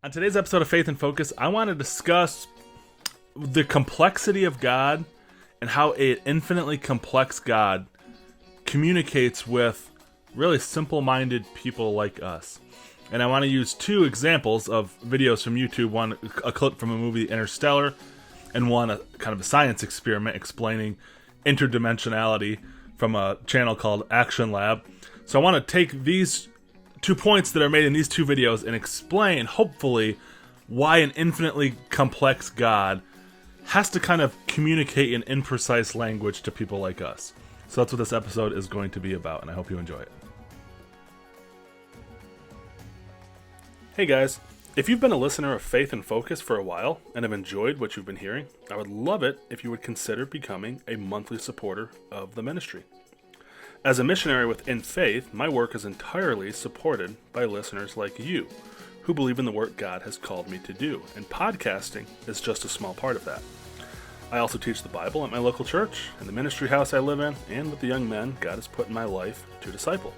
On today's episode of Faith in Focus, I want to discuss the complexity of God and how an infinitely complex God communicates with really simple-minded people like us. And I want to use two examples of videos from YouTube, one a clip from a movie, Interstellar, and one a kind of a science experiment explaining interdimensionality from a channel called Action Lab. So I want to take these 2 points that are made in these two videos and explain, hopefully, why an infinitely complex God has to kind of communicate in imprecise language to people like us. So that's what this episode is going to be about, and I hope you enjoy it. Hey guys, if you've been a listener of Faith in Focus for a while and have enjoyed what you've been hearing, I would love it if you would consider becoming a monthly supporter of the ministry. As a missionary with InFaith, my work is entirely supported by listeners like you, who believe in the work God has called me to do, and podcasting is just a small part of that. I also teach the Bible at my local church, in the ministry house I live in, and with the young men God has put in my life to disciple.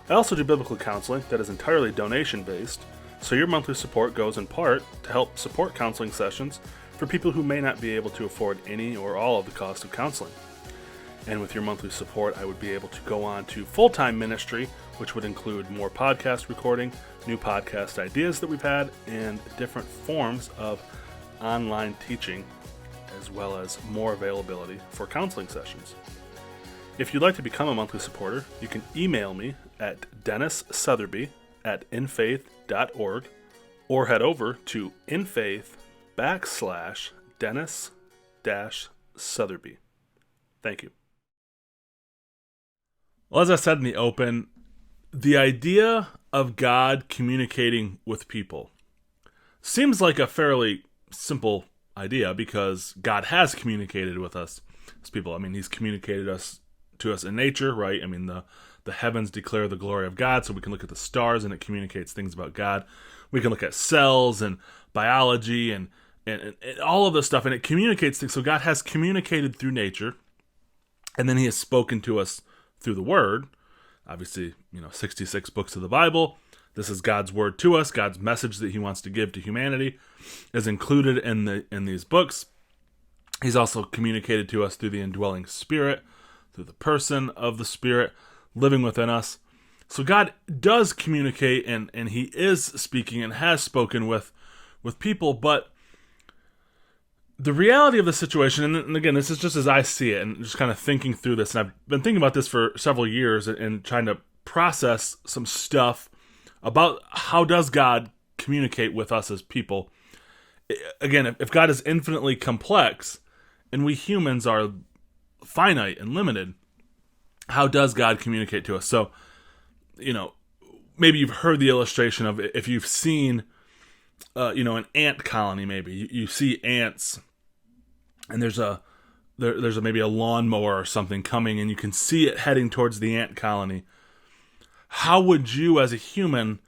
I also do biblical counseling that is entirely donation-based, so your monthly support goes in part to help support counseling sessions for people who may not be able to afford any or all of the cost of counseling. And with your monthly support, I would be able to go on to full-time ministry, which would include more podcast recording, new podcast ideas that we've had, and different forms of online teaching, as well as more availability for counseling sessions. If you'd like to become a monthly supporter, you can email me at dennissotheby@infaith.org or head over to infaith.com/Dennis-Sotheby. Thank you. Well, as I said in the open, the idea of God communicating with people seems like a fairly simple idea because God has communicated with us as people. I mean, He's communicated to us in nature, right? I mean, the heavens declare the glory of God, so we can look at the stars and it communicates things about God. We can look at cells and biology and all of this stuff, and it communicates things. So God has communicated through nature, and then He has spoken to us through the Word. Obviously, 66 books of the Bible. This is God's Word to us. God's message that He wants to give to humanity is included in these books. He's also communicated to us through the indwelling Spirit, through the person of the Spirit living within us. So God does communicate, and He is speaking and has spoken with people, but the reality of the situation, and again, this is just as I see it, and just kind of thinking through this, and I've been thinking about this for several years and trying to process some stuff about how does God communicate with us as people. Again, if God is infinitely complex, and we humans are finite and limited, how does God communicate to us? So, maybe you've heard the illustration of if you've seen, an ant colony. Maybe you see ants, and there's maybe a lawnmower or something coming, and you can see it heading towards the ant colony. How would you, as a human,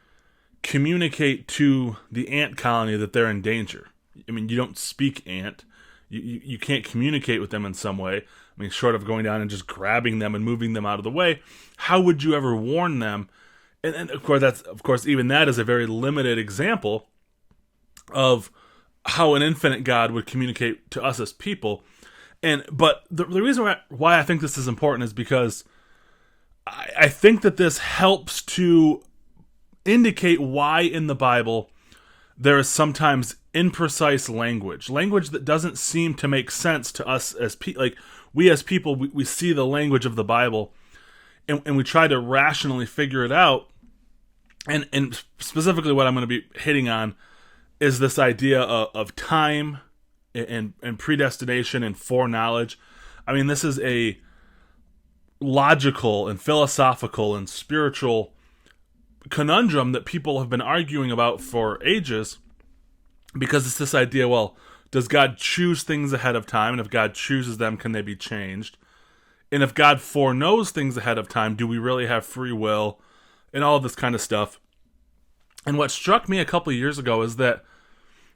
communicate to the ant colony that they're in danger? I mean, you don't speak ant. You can't communicate with them in some way. I mean, short of going down and just grabbing them and moving them out of the way, how would you ever warn them? And of course, even that is a very limited example of how an infinite God would communicate to us as people. But the reason why I think this is important is because I think that this helps to indicate why in the Bible there is sometimes imprecise language that doesn't seem to make sense to us as people. Like, we as people, we see the language of the Bible and we try to rationally figure it out. And specifically what I'm going to be hitting on is this idea of time and predestination and foreknowledge. I mean, this is a logical and philosophical and spiritual conundrum that people have been arguing about for ages, because it's this idea, well, does God choose things ahead of time? And if God chooses them, can they be changed? And if God foreknows things ahead of time, do we really have free will? And all of this kind of stuff. And what struck me a couple of years ago is that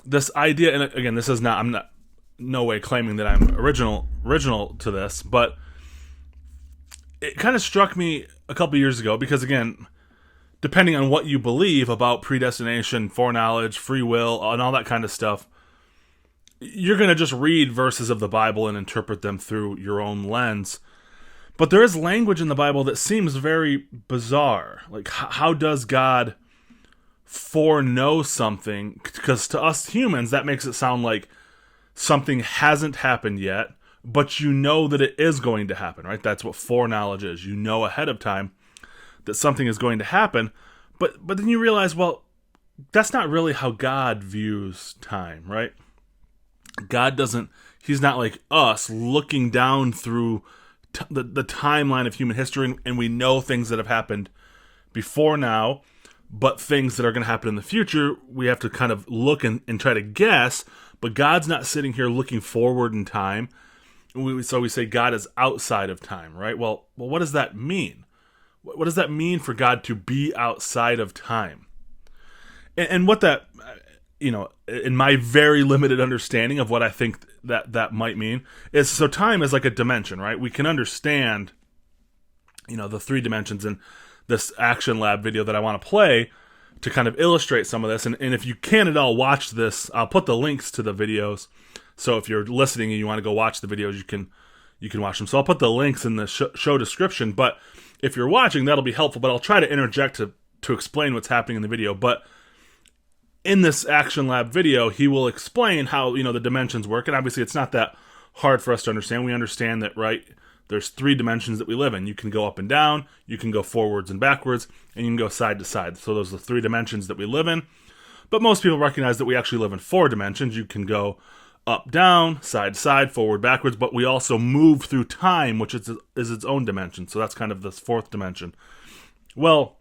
this idea, and again, I'm not no way claiming that I'm original to this, but it kind of struck me a couple of years ago because, again, depending on what you believe about predestination, foreknowledge, free will, and all that kind of stuff, you're going to just read verses of the Bible and interpret them through your own lens. But there is language in the Bible that seems very bizarre. Like, how does God foreknow something? Because to us humans, that makes it sound like something hasn't happened yet, but you know that it is going to happen, right? That's what foreknowledge is. You know ahead of time that something is going to happen, but then you realize, well, that's not really how God views time, right? God doesn't, he's not like us looking down through the timeline of human history, and we know things that have happened before now, but things that are going to happen in the future, we have to kind of look and try to guess. But God's not sitting here looking forward in time. So we say God is outside of time, right? Well, what does that mean? What does that mean for God to be outside of time? And what that, in my very limited understanding of what I think that might mean is, so time is like a dimension, right? We can understand, the 3 dimensions in this Action Lab video that I want to play to kind of illustrate some of this. And if you can at all watch this, I'll put the links to the videos. So if you're listening and you want to go watch the videos, you can watch them. So I'll put the links in the show description. But if you're watching, that'll be helpful. But I'll try to interject to explain what's happening in the video. But in this Action Lab video, he will explain how, the dimensions work. And obviously, it's not that hard for us to understand. We understand that, right? There's 3 dimensions that we live in. You can go up and down, you can go forwards and backwards, and you can go side to side. So those are the 3 dimensions that we live in. But most people recognize that we actually live in 4 dimensions. You can go up, down, side to side, forward, backwards, but we also move through time, which is its own dimension. So that's kind of this 4th dimension. Well,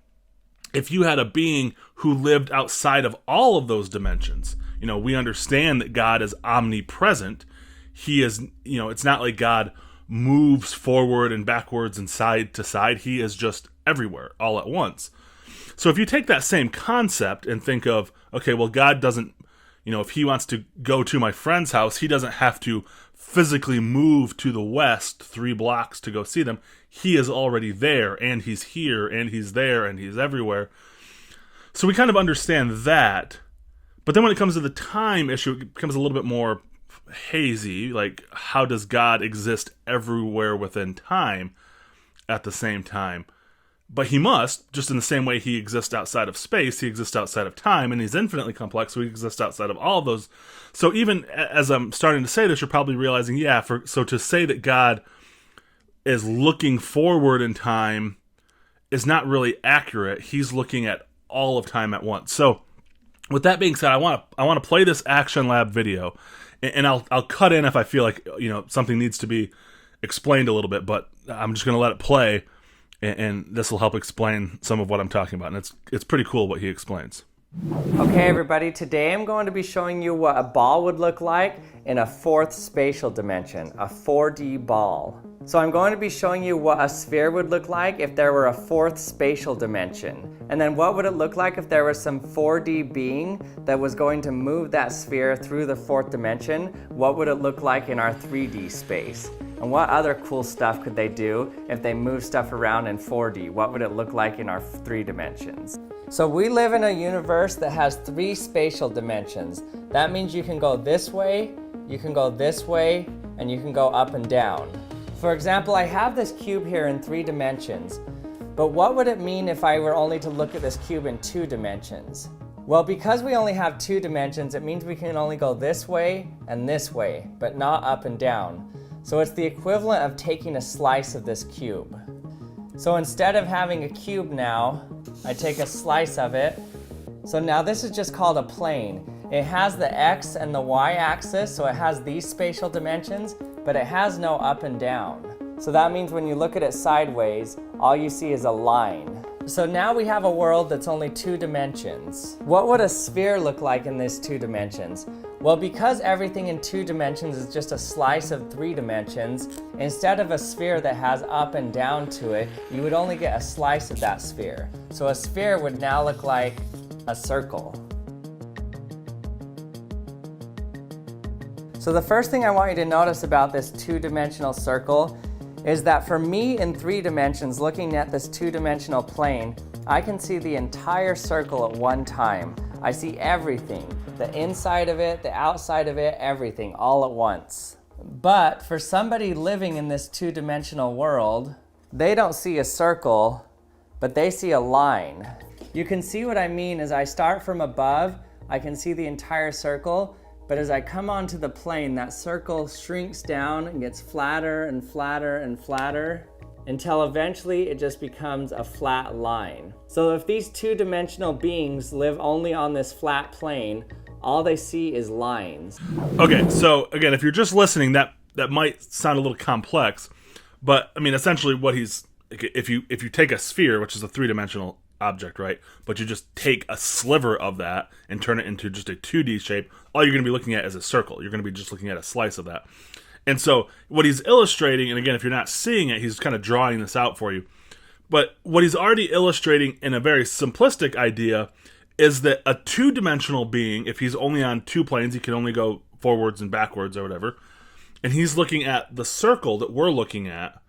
if you had a being who lived outside of all of those dimensions, we understand that God is omnipresent. He is, it's not like God moves forward and backwards and side to side. He is just everywhere all at once. So if you take that same concept and think of, okay, well, God doesn't, if he wants to go to my friend's house, he doesn't have to physically move to the west 3 blocks to go see them. He is already there, and he's here, and he's there, and he's everywhere. So we kind of understand that. But then when it comes to the time issue, it becomes a little bit more hazy. Like, how does God exist everywhere within time at the same time? But he must, just in the same way he exists outside of space, he exists outside of time, and he's infinitely complex, so he exists outside of all of those. So even as I'm starting to say this, you're probably realizing, so to say that God is looking forward in time is not really accurate. He's looking at all of time at once. So with that being said, I want to play this Action Lab video, and I'll cut in if I feel like something needs to be explained a little bit, but I'm just going to let it play, and this will help explain some of what I'm talking about. And it's pretty cool what he explains. Okay, everybody, today I'm going to be showing you what a ball would look like in a 4th spatial dimension, a 4D ball. So I'm going to be showing you what a sphere would look like if there were a 4th spatial dimension. And then what would it look like if there was some 4D being that was going to move that sphere through the 4th dimension? What would it look like in our 3D space? And what other cool stuff could they do if they move stuff around in 4D? What would it look like in our 3 dimensions? So we live in a universe that has 3 spatial dimensions. That means you can go this way, you can go this way, and you can go up and down. For example, I have this cube here in 3 dimensions, but what would it mean if I were only to look at this cube in 2 dimensions? Well, because we only have 2 dimensions, it means we can only go this way, but not up and down. So it's the equivalent of taking a slice of this cube. So instead of having a cube now, I take a slice of it. So now this is just called a plane. It has the X and the Y axis, so it has these spatial dimensions, but it has no up and down. So that means when you look at it sideways, all you see is a line. So now we have a world that's only 2 dimensions. What would a sphere look like in these 2 dimensions? Well, because everything in 2 dimensions is just a slice of 3 dimensions, instead of a sphere that has up and down to it, you would only get a slice of that sphere. So a sphere would now look like a circle. So the first thing I want you to notice about this 2-dimensional circle is that for me in 3 dimensions, looking at this 2-dimensional plane, I can see the entire circle at one time. I see everything, the inside of it, the outside of it, everything, all at once. But for somebody living in this two-dimensional world, they don't see a circle, but they see a line. You can see what I mean as I start from above, I can see the entire circle, but as I come onto the plane, that circle shrinks down and gets flatter and flatter and flatter until eventually it just becomes a flat line. So if these two-dimensional beings live only on this flat plane, all they see is lines. Okay, so again, if you're just listening, that might sound a little complex, but I mean, essentially what if you take a sphere, which is a three-dimensional object, right, but you just take a sliver of that and turn it into just a 2D shape, all you're going to be looking at is a circle. You're going to be just looking at a slice of that. And so what he's illustrating, and again, if you're not seeing it, he's kind of drawing this out for you, but what he's already illustrating in a very simplistic idea is that a two-dimensional being, if he's only on two planes, he can only go forwards and backwards or whatever, and he's looking at the circle that we're looking at,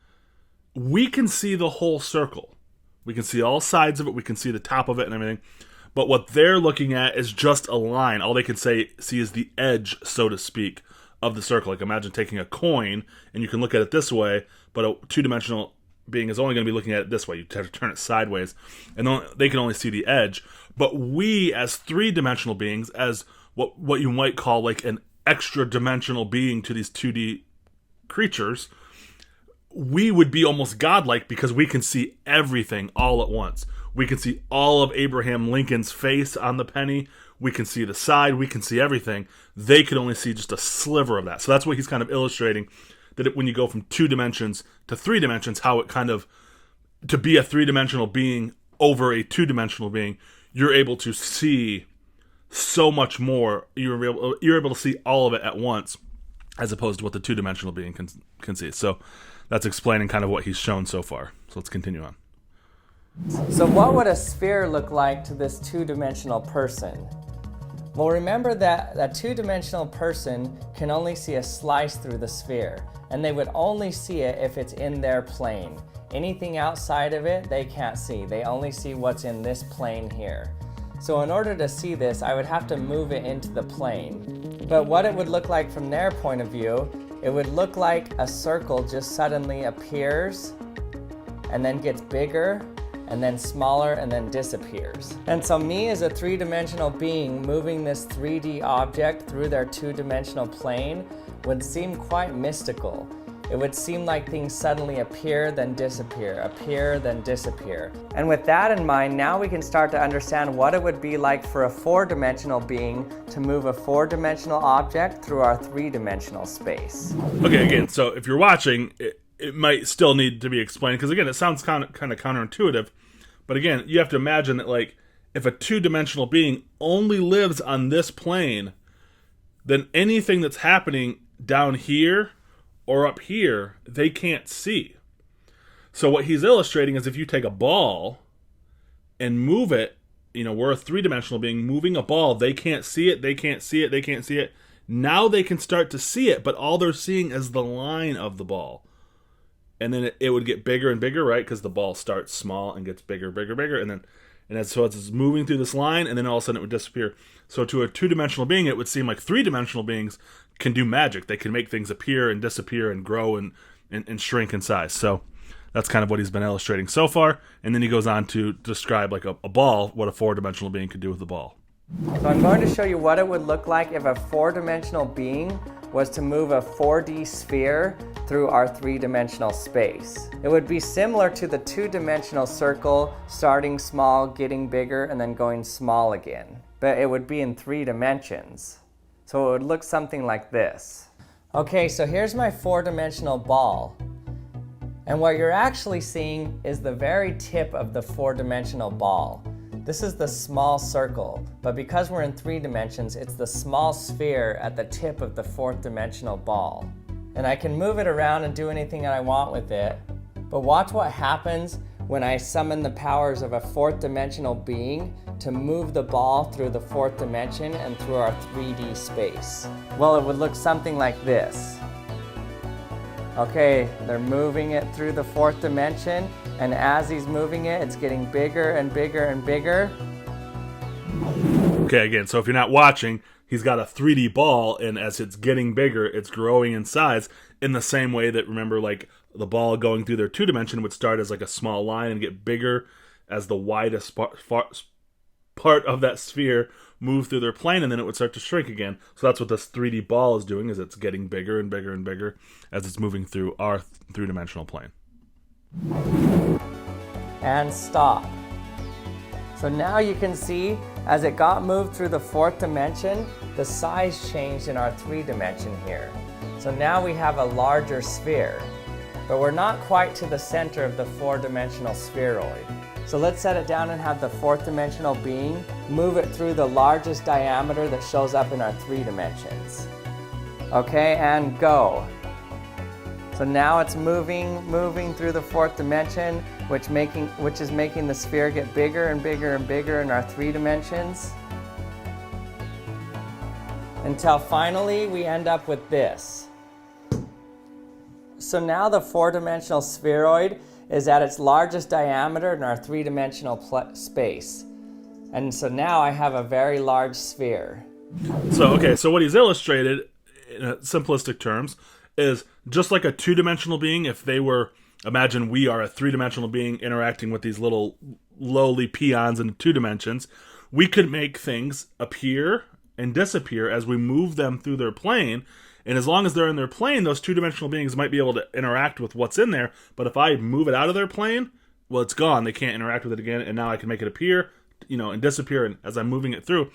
we can see the whole circle. We can see all sides of it, we can see the top of it and everything, but what they're looking at is just a line. All they can see is the edge, so to speak, of the circle. Like imagine taking a coin, and you can look at it this way, but a two-dimensional being is only going to be looking at it this way. You have to turn it sideways, and they can only see the edge. But we, as three-dimensional beings, as what you might call like an extra-dimensional being to these 2D creatures, we would be almost godlike because we can see everything all at once. We can see all of Abraham Lincoln's face on the penny. We can see the side. We can see everything. They could only see just a sliver of that. So that's what he's kind of illustrating, that when you go from 2 dimensions to 3 dimensions, how it kind of, to be a 3-dimensional being over a 2-dimensional being, you're able to see so much more. You're able to see all of it at once, as opposed to what the 2-dimensional being can see. So that's explaining kind of what he's shown so far. So let's continue on. So what would a sphere look like to this 2-dimensional person? Well, remember that a 2-dimensional person can only see a slice through the sphere, and they would only see it if it's in their plane. Anything outside of it, they can't see. They only see what's in this plane here. So in order to see this, I would have to move it into the plane. But what it would look like from their point of view, it would look like a circle just suddenly appears and then gets bigger and then smaller and then disappears. And so me as a 3-dimensional being moving this 3D object through their 2-dimensional plane would seem quite mystical. It would seem like things suddenly appear, then disappear, appear, then disappear. And with that in mind, now we can start to understand what it would be like for a 4-dimensional being to move a 4-dimensional object through our 3-dimensional space. Okay, again, so if you're watching, it might still need to be explained, because again, it sounds kind of counterintuitive, but again, you have to imagine that, like, if a 2-dimensional being only lives on this plane, then anything that's happening down here or up here, they can't see. So what he's illustrating is if you take a ball and move it, we're a 3-dimensional being moving a ball, they can't see it, they can't see it, they can't see it. Now they can start to see it, but all they're seeing is the line of the ball. And then it would get bigger and bigger, right? Because the ball starts small and gets bigger, bigger, bigger. So it's moving through this line, and then all of a sudden it would disappear. So to a 2-dimensional being, it would seem like 3-dimensional beings can do magic. They can make things appear and disappear and grow and shrink in size. So that's kind of what he's been illustrating so far. And then he goes on to describe, like a ball, what a 4-dimensional being could do with a ball. So I'm going to show you what it would look like if a 4-dimensional being was to move a 4D sphere through our 3-dimensional space. It would be similar to the 2-dimensional circle, starting small, getting bigger, and then going small again. But it would be in 3 dimensions. So it would look something like this. Okay, so here's my 4-dimensional ball. And what you're actually seeing is the very tip of the 4-dimensional ball. This is the small circle, but because we're in 3 dimensions, it's the small sphere at the tip of the 4th dimensional ball. And I can move it around and do anything that I want with it, but watch what happens when I summon the powers of a 4th dimensional being to move the ball through the 4th dimension and through our 3D space. Well, it would look something like this. Okay, they're moving it through the fourth dimension, and as he's moving it, it's getting bigger and bigger and bigger. Okay, again, so if you're not watching, he's got a 3D ball, and as it's getting bigger, it's growing in size in the same way that, remember, like the ball going through their 2-dimension would start as like a small line and get bigger as the widest part of that sphere moved through their plane, and then it would start to shrink again. So that's what this 3D ball is doing, is it's getting bigger and bigger and bigger as it's moving through our 3-dimensional plane. And stop. So now you can see, as it got moved through the fourth dimension, the size changed in our 3-dimension here. So now we have a larger sphere, but we're not quite to the center of the 4-dimensional spheroid. So let's set it down and have the 4th-dimensional being move it through the largest diameter that shows up in our 3 dimensions. Okay, and go. So now it's moving through the 4th dimension, which is making the sphere get bigger and bigger and bigger in our 3 dimensions. Until finally we end up with this. So now the 4-dimensional spheroid is at its largest diameter in our 3-dimensional space. And so now I have a very large sphere. So what he's illustrated in simplistic terms is just like a 2-dimensional being, if they were, imagine we are a 3-dimensional being interacting with these little lowly peons in 2 dimensions, we could make things appear and disappear as we move them through their plane. And as long as they're in their plane, those 2-dimensional beings might be able to interact with what's in there. But if I move it out of their plane, well, it's gone. They can't interact with it again. And now I can make it appear, and disappear. And as I'm moving it through,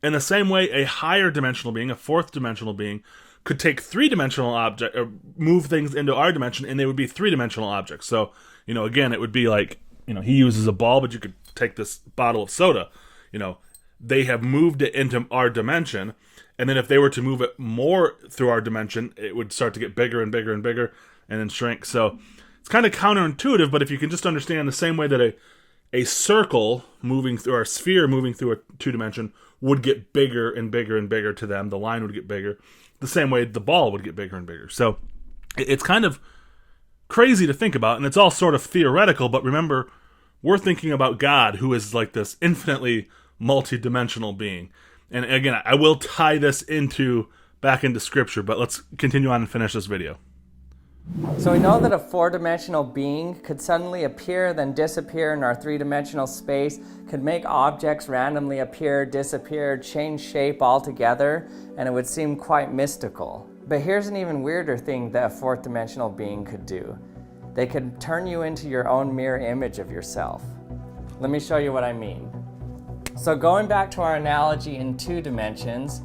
in the same way, a higher dimensional being, a 4th-dimensional being, could take 3-dimensional object or move things into our dimension, and they would be 3-dimensional objects. So, again, it would be like, he uses a ball, but you could take this bottle of soda. They have moved it into our dimension. And then if they were to move it more through our dimension, it would start to get bigger and bigger and bigger and then shrink. So it's kind of counterintuitive, but if you can just understand the same way that a circle moving through, or a sphere moving through a 2-dimension would get bigger and bigger and bigger to them, the line would get bigger, the same way the ball would get bigger and bigger. So it's kind of crazy to think about, and it's all sort of theoretical, but remember, we're thinking about God, who is like this infinitely multi-dimensional being. And again, I will tie this back into scripture, but let's continue on and finish this video. So we know that a 4-dimensional being could suddenly appear, then disappear in our 3-dimensional space, could make objects randomly appear, disappear, change shape altogether, and it would seem quite mystical. But here's an even weirder thing that a 4th-dimensional being could do. They could turn you into your own mirror image of yourself. Let me show you what I mean. So going back to our analogy in 2 dimensions,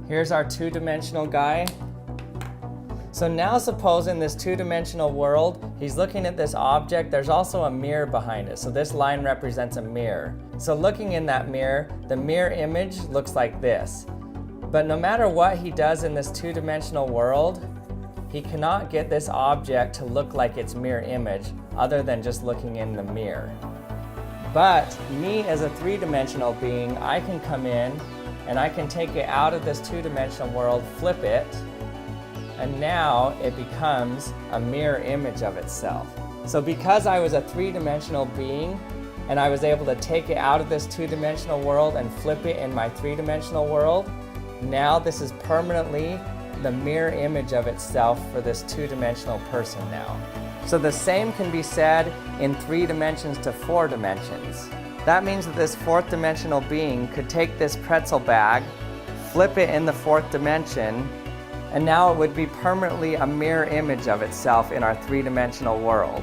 here's our 2-dimensional guy. So now suppose in this 2-dimensional world, he's looking at this object, there's also a mirror behind it. So this line represents a mirror. So looking in that mirror, the mirror image looks like this. But no matter what he does in this 2-dimensional world, he cannot get this object to look like its mirror image other than just looking in the mirror. But me as a 3-dimensional being, I can come in and I can take it out of this 2-dimensional world, flip it, and now it becomes a mirror image of itself. So because I was a 3-dimensional being and I was able to take it out of this 2-dimensional world and flip it in my 3-dimensional world, now this is permanently the mirror image of itself for this 2-dimensional person now. So the same can be said in 3 dimensions to 4 dimensions. That means that this 4th-dimensional being could take this pretzel bag, flip it in the 4th dimension, and now it would be permanently a mirror image of itself in our 3-dimensional world.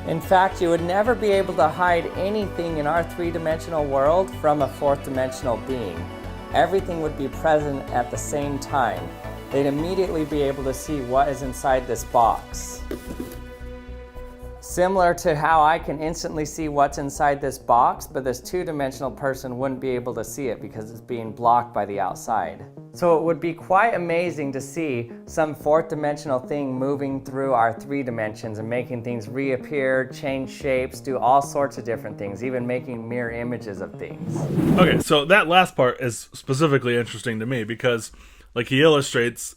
In fact, you would never be able to hide anything in our 3-dimensional world from a 4th-dimensional being. Everything would be present at the same time. They'd immediately be able to see what is inside this box. Similar to how I can instantly see what's inside this box, but this 2-dimensional person wouldn't be able to see it because it's being blocked by the outside. So it would be quite amazing to see some 4th-dimensional thing moving through our 3 dimensions and making things reappear, change shapes, do all sorts of different things, even making mirror images of things. Okay, so that last part is specifically interesting to me because, like he illustrates,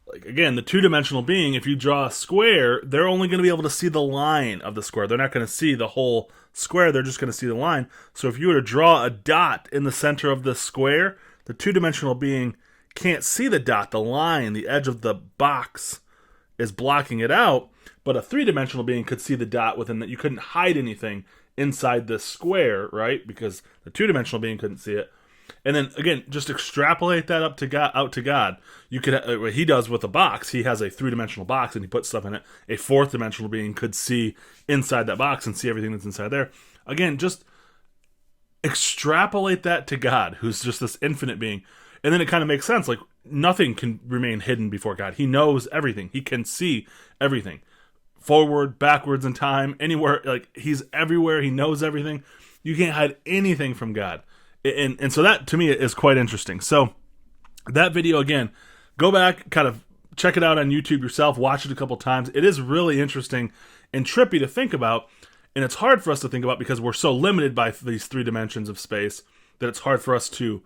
like, again, the two-dimensional being, if you draw a square, they're only going to be able to see the line of the square. They're not going to see the whole square. They're just going to see the line. So if you were to draw a dot in the center of the square, the two-dimensional being can't see the dot, the line, the edge of the box is blocking it out. But a three-dimensional being could see the dot within that. You couldn't hide anything inside this square, right? Because the two-dimensional being couldn't see it. And then again, just extrapolate that up to God, out to God. You could, what he does with a box, he has a three-dimensional box and he puts stuff in it. A fourth-dimensional being could see inside that box and see everything that's inside there. Again, just extrapolate that to God, who's just this infinite being. And then it kind of makes sense. Like, nothing can remain hidden before God. He knows everything. He can see everything. Forward, backwards in time, anywhere. Like, he's everywhere. He knows everything. You can't hide anything from God. And so that, to me, is quite interesting. So that video, again, go back, kind of check it out on YouTube yourself, watch it a couple times. It is really interesting and trippy to think about, and it's hard for us to think about because we're so limited by these three dimensions of space that it's hard for us to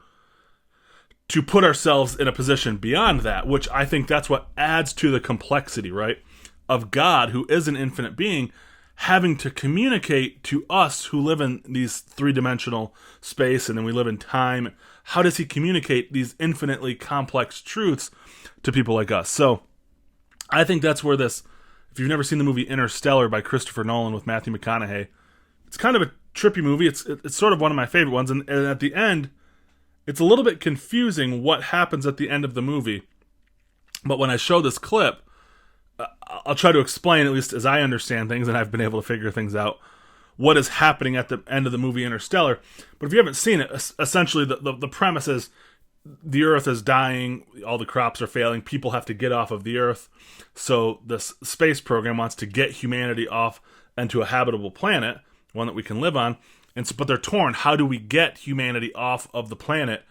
put ourselves in a position beyond that, which I think that's what adds to the complexity, right, of God, who is an infinite being, having to communicate to us who live in these three-dimensional space, and then we live in time. How does he communicate these infinitely complex truths to people like us? So I think that's where this, if you've never seen the movie Interstellar by Christopher Nolan with Matthew McConaughey, it's kind of a trippy movie. It's sort of one of my favorite ones, and at the end, it's a little bit confusing what happens at the end of the movie. But when I show this clip, I'll try to explain, at least as I understand things, and I've been able to figure things out, what is happening at the end of the movie Interstellar. But if you haven't seen it, essentially the premise is the Earth is dying, all the crops are failing, people have to get off of the Earth. So this space program wants to get humanity off into a habitable planet, one that we can live on. But they're torn. How do we get humanity off of the planet?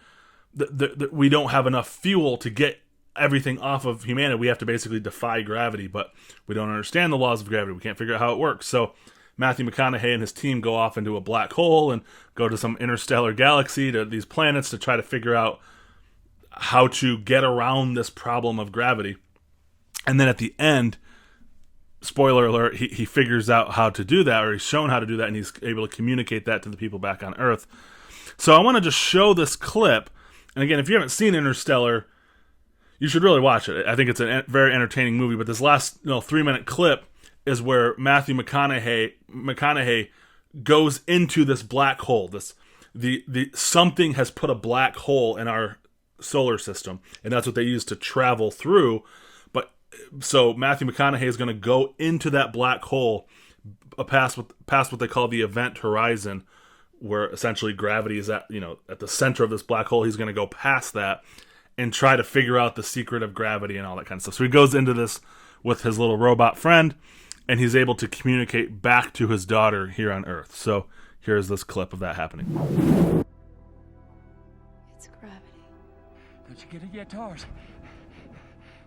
We don't have enough fuel to get everything off of humanity. We have to basically defy gravity, but we don't understand the laws of gravity. We can't figure out how it works. So Matthew McConaughey and his team go off into a black hole and go to some interstellar galaxy, to these planets, to try to figure out how to get around this problem of gravity. And then at the end, spoiler alert, he figures out how to do that, or he's shown how to do that, and he's able to communicate that to the people back on Earth. So I want to just show this clip. And again, if you haven't seen Interstellar, you should really watch it. I think it's a very entertaining movie. But this last 3-minute clip is where Matthew McConaughey goes into this black hole. The something has put a black hole in our solar system, and that's what they use to travel through. But so Matthew McConaughey is going to go into that black hole, past what they call the event horizon, where essentially gravity is at the center of this black hole. He's going to go past that and try to figure out the secret of gravity and all that kind of stuff. So he goes into this with his little robot friend, and he's able to communicate back to his daughter here on Earth. So here's this clip of that happening. It's gravity. Don't you get it yet, Tars?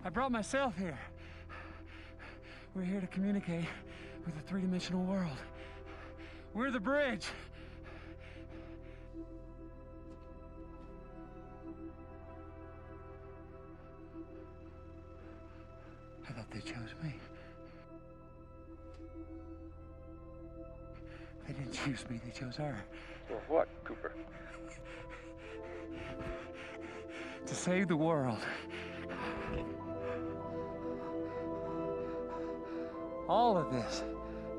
I brought myself here. We're here to communicate with the three-dimensional world. We're the bridge. I thought they chose me. They didn't choose me, they chose her. For what, Cooper? To save the world. All of this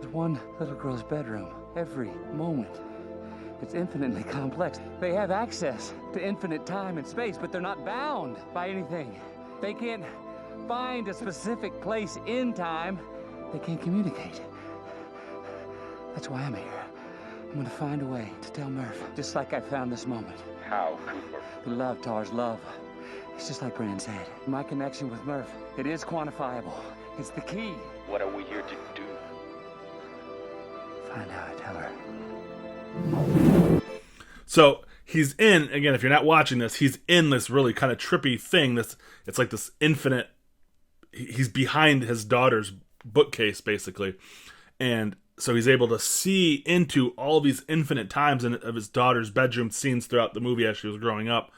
is one little girl's bedroom. Every moment. It's infinitely complex. They have access to infinite time and space, but they're not bound by anything. They can't find a specific place in time. They can't communicate. That's why I'm here. I'm gonna find a way to tell Murph, just like I found this moment. How, Cooper? Love, Tars, love. It's just like Brand said. My connection with Murph, it is quantifiable. It's the key. What are we here to do? Find how I tell her. So he's in, again, if you're not watching this, he's in this really kind of trippy thing. It's like this infinite, he's behind his daughter's bookcase, basically. And so he's able to see into all these infinite times of his daughter's bedroom scenes throughout the movie as she was growing up.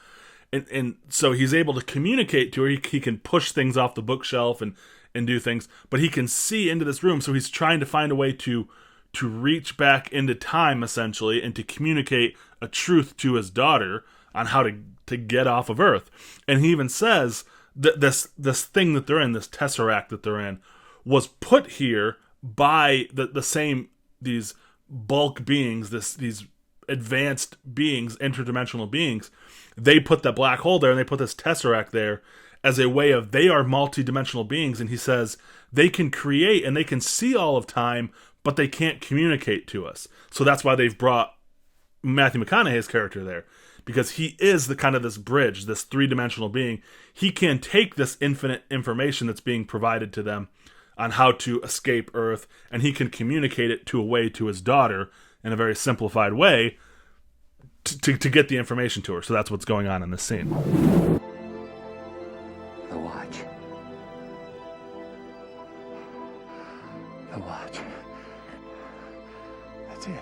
And so he's able to communicate to her. He can push things off the bookshelf and do things, but he can see into this room. So he's trying to find a way to reach back into time, essentially, and to communicate a truth to his daughter on how to get off of Earth. And he even says that this thing that they're in, this tesseract that they're in, was put here by the same, these bulk beings, these advanced beings, interdimensional beings. They put that black hole there, and they put this tesseract there as a way of, they are multidimensional beings. And he says they can create and they can see all of time, but they can't communicate to us. So that's why they've brought Matthew McConaughey's character there, because he is the kind of this bridge, this three-dimensional being. He can take this infinite information that's being provided to them on how to escape Earth, and he can communicate it to his daughter in a very simplified way to get the information to her. So that's what's going on in this scene. The watch. The watch. That's it.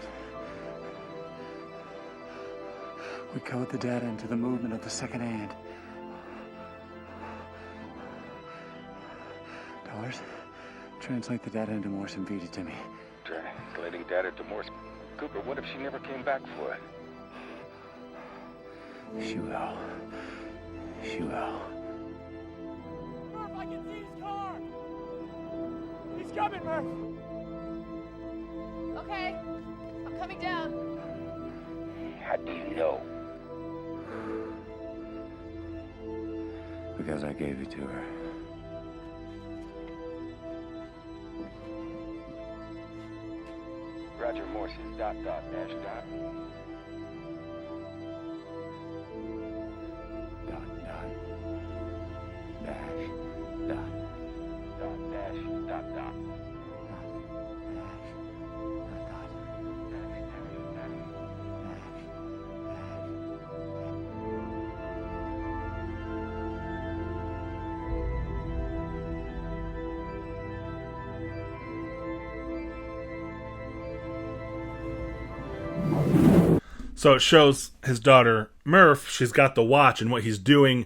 We code the data into the movement of the second hand. Dollars, translate the data into Morse and feed it to me. Translating data to Morse. Cooper, what if she never came back for it? She will. She will. Murph, I can see his car! He's coming, Murph! Okay, I'm coming down. How do you know? Because I gave it to her. Roger Morse's ... dash dot. Dash dot. Dash dot. So it shows his daughter, Murph, she's got the watch, and what he's doing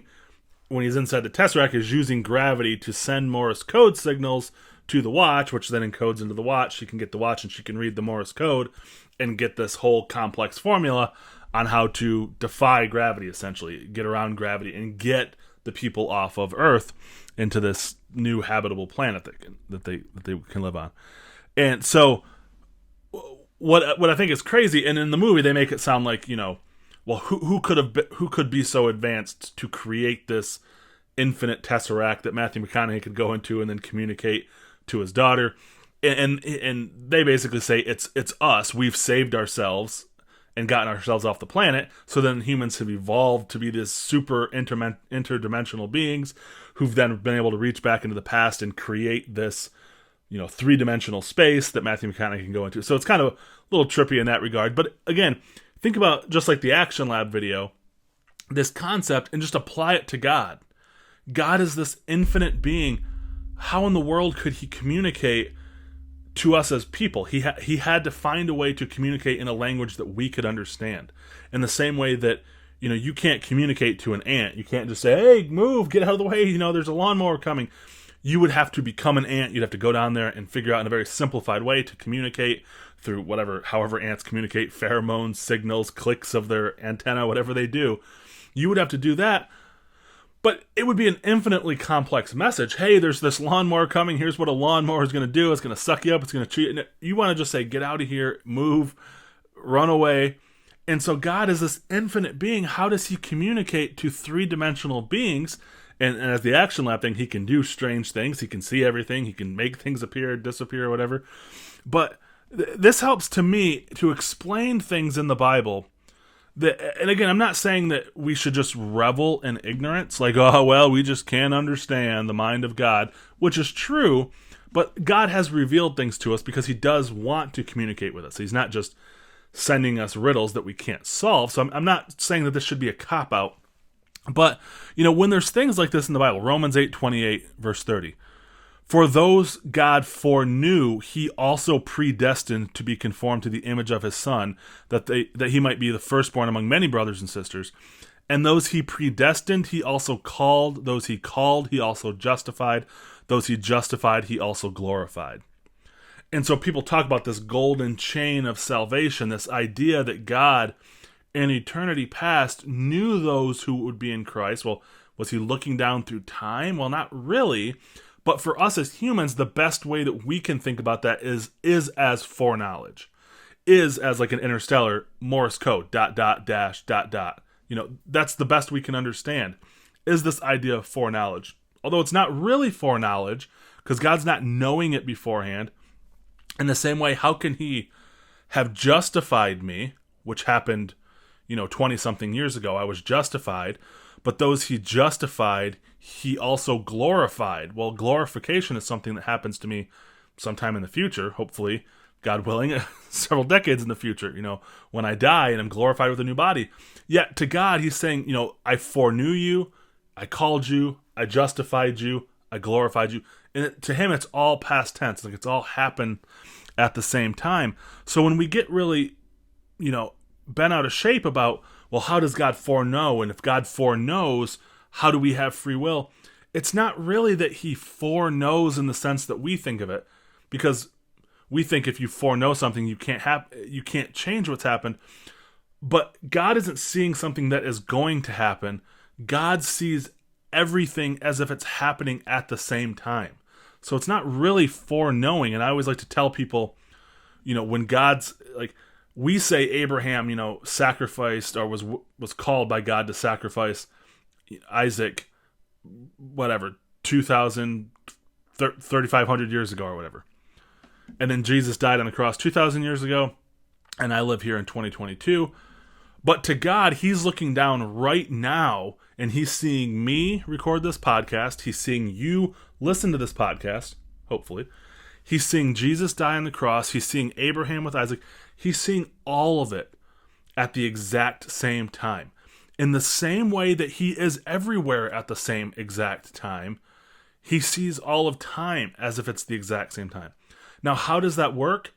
when he's inside the Tesseract is using gravity to send Morse code signals to the watch, which then encodes into the watch. She can get the watch and she can read the Morse code and get this whole complex formula on how to defy gravity, essentially, get around gravity and get the people off of Earth into this new habitable planet that they can live on. And so what I think is crazy, and in the movie they make it sound like, well, who could be so advanced to create this infinite tesseract that Matthew McConaughey could go into and then communicate to his daughter, and they basically say it's us. We've saved ourselves and gotten ourselves off the planet. So then humans have evolved to be this super interdimensional beings who've then been able to reach back into the past and create this three-dimensional space that Matthew McConaughey can go into. So it's kind of a little trippy in that regard. But again, think about just like the Action Lab video, this concept, and just apply it to God. God is this infinite being. How in the world could he communicate to us as people? He had to find a way to communicate in a language that we could understand. In the same way that, you can't communicate to an ant. You can't just say, hey, move, get out of the way. There's a lawnmower coming. You would have to become an ant. You'd have to go down there and figure out in a very simplified way to communicate through however ants communicate, pheromones, signals, clicks of their antenna, whatever they do. You would have to do that, but it would be an infinitely complex message. Hey, there's this lawnmower coming. Here's what a lawnmower is going to do. It's going to suck you up. It's going to treat you. You want to just say, get out of here, move, run away. And so God is this infinite being. How does he communicate to three-dimensional beings? And as the Action Lab thing, he can do strange things. He can see everything. He can make things appear, disappear, whatever. But this helps to me to explain things in the Bible. And again, I'm not saying that we should just revel in ignorance. Like, oh, well, we just can't understand the mind of God, which is true. But God has revealed things to us because he does want to communicate with us. He's not just sending us riddles that we can't solve. So I'm not saying that this should be a cop-out. But, when there's things like this in the Bible, Romans 8:28, verse 30, for those God foreknew, he also predestined to be conformed to the image of his Son, that he might be the firstborn among many brothers and sisters. And those he predestined, he also called. Those he called, he also justified. Those he justified, he also glorified. And so people talk about this golden chain of salvation, this idea that God in eternity past knew those who would be in Christ. Well, was he looking down through time? Well, not really. But for us as humans, the best way that we can think about that is as foreknowledge. Is as like an Interstellar Morse code, ... dash ... That's the best we can understand. Is this idea of foreknowledge. Although it's not really foreknowledge, because God's not knowing it beforehand. In the same way, how can he have justified me, which happened, 20-something years ago? I was justified, but those he justified, he also glorified. Well, glorification is something that happens to me sometime in the future, hopefully, God willing, several decades in the future, when I die and I'm glorified with a new body. Yet to God, he's saying, I foreknew you, I called you, I justified you, I glorified you. And to him, it's all past tense. Like it's all happened at the same time. So when we get really, bent out of shape about, well, how does God foreknow? And if God foreknows, how do we have free will? It's not really that he foreknows in the sense that we think of it, because we think if you foreknow something, you can't change what's happened. But God isn't seeing something that is going to happen. God sees everything as if it's happening at the same time. So it's not really foreknowing. And I always like to tell people, when God's like, we say Abraham, sacrificed or was called by God to sacrifice Isaac, whatever, 3,500 years ago or whatever. And then Jesus died on the cross 2,000 years ago, and I live here in 2022. But to God, he's looking down right now, and he's seeing me record this podcast. He's seeing you listen to this podcast, hopefully. He's seeing Jesus die on the cross. He's seeing Abraham with Isaac. He's seeing all of it at the exact same time. In the same way that he is everywhere at the same exact time, he sees all of time as if it's the exact same time. Now, how does that work?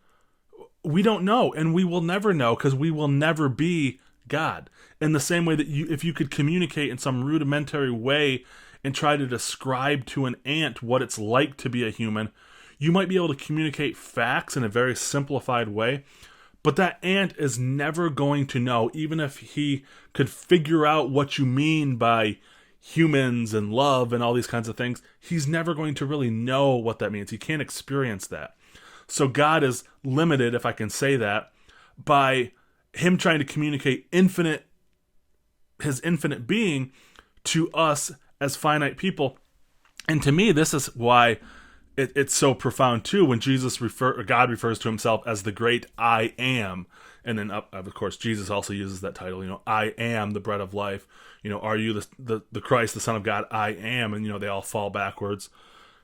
We don't know, and we will never know, because we will never be God. In the same way that if you could communicate in some rudimentary way and try to describe to an ant what it's like to be a human, you might be able to communicate facts in a very simplified way, but that ant is never going to know, even if he could figure out what you mean by humans and love and all these kinds of things. He's never going to really know what that means. He can't experience that. So God is limited, if I can say that, by him trying to communicate his infinite being to us as finite people. And to me, this is why it's so profound too when God refers to himself as the great I am. And then, of course, Jesus also uses that title, I am the bread of life. Are you the Christ, the Son of God? I am. And, they all fall backwards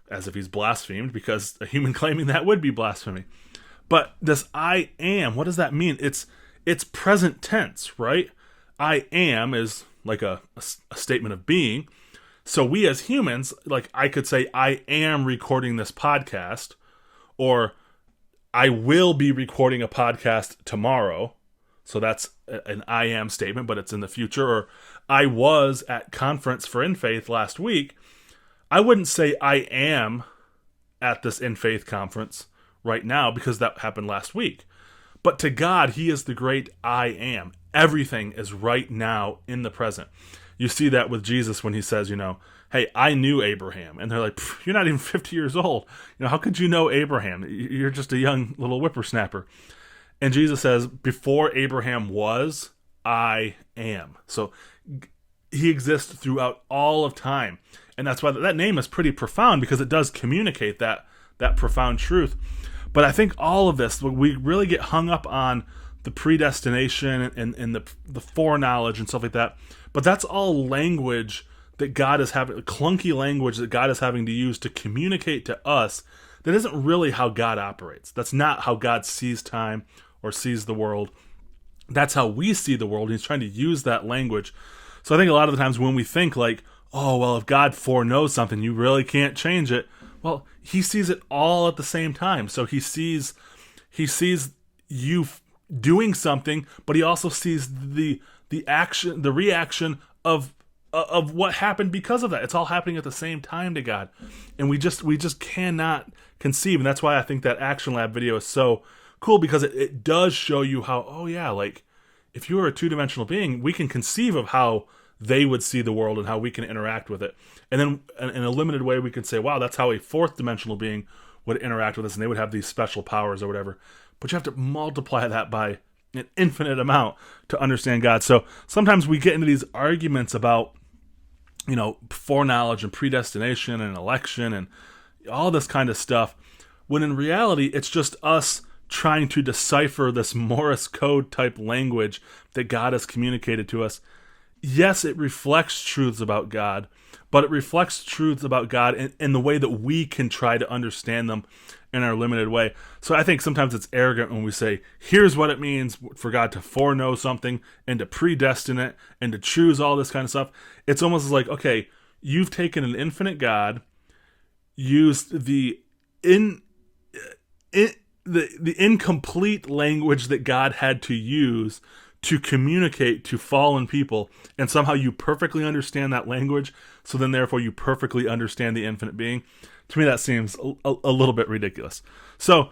as if he's blasphemed, because a human claiming that would be blasphemy. But this I am, what does that mean? It's present tense, right? I am is like a statement of being. So we as humans, like I could say, I am recording this podcast, or I will be recording a podcast tomorrow. So that's an I am statement, but it's in the future. Or I was at conference for InFaith last week. I wouldn't say I am at this InFaith conference right now, because that happened last week. But to God, he is the great I am. Everything is right now in the present. You see that with Jesus when he says, hey, I knew Abraham. And they're like, you're not even 50 years old. How could you know Abraham? You're just a young little whippersnapper. And Jesus says, before Abraham was, I am. So he exists throughout all of time. And that's why that name is pretty profound, because it does communicate that profound truth. But I think all of this, we really get hung up on the predestination and the foreknowledge and stuff like that. But that's all language that God is having, clunky language that God is having to use to communicate to us. That isn't really how God operates. That's not how God sees time or sees the world. That's how we see the world. He's trying to use that language. So I think a lot of the times when we think like, oh, well, if God foreknows something, you really can't change it. Well, he sees it all at the same time. So he sees you doing something, but he also sees the action, the reaction of what happened because of that. It's all happening at the same time to God, and we just cannot conceive. And that's why I think that Action Lab video is so cool, because it does show you how, oh yeah, like if you were a two-dimensional being, we can conceive of how they would see the world and how we can interact with it. And then in a limited way, we can say, wow, that's how a fourth dimensional being would interact with us, and they would have these special powers or whatever. But you have to multiply that by an infinite amount to understand God. So sometimes we get into these arguments about, foreknowledge and predestination and election and all this kind of stuff, when in reality, it's just us trying to decipher this Morse code type language that God has communicated to us. Yes, it reflects truths about God, but it reflects truths about God in the way that we can try to understand them in our limited way. So I think sometimes it's arrogant when we say, here's what it means for God to foreknow something and to predestine it and to choose all this kind of stuff. It's almost like, okay, you've taken an infinite God, used the incomplete language that God had to use to communicate to fallen people, and somehow you perfectly understand that language, so then therefore you perfectly understand the infinite being. To me, that seems a little bit ridiculous. So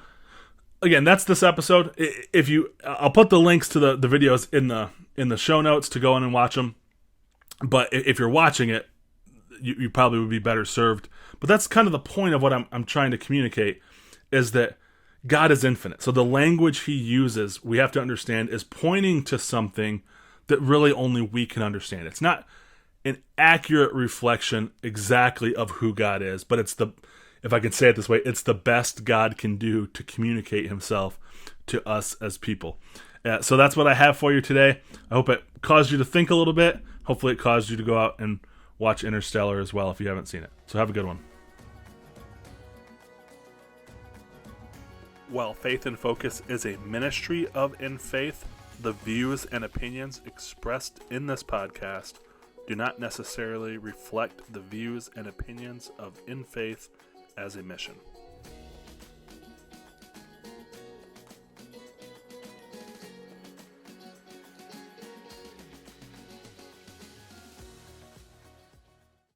again, that's this episode. I'll put the links to the videos in the show notes to go in and watch them. But if you're watching it, you probably would be better served. But that's kind of the point of what I'm trying to communicate, is that God is infinite. So the language he uses, we have to understand, is pointing to something that really only we can understand. It's not an accurate reflection exactly of who God is, but if I can say it this way, it's the best God can do to communicate himself to us as people. So that's what I have for you today. I hope it caused you to think a little bit. Hopefully it caused you to go out and watch Interstellar as well if you haven't seen it. So have a good one. While Faith in Focus is a ministry of InFaith, the views and opinions expressed in this podcast do not necessarily reflect the views and opinions of InFaith as a mission.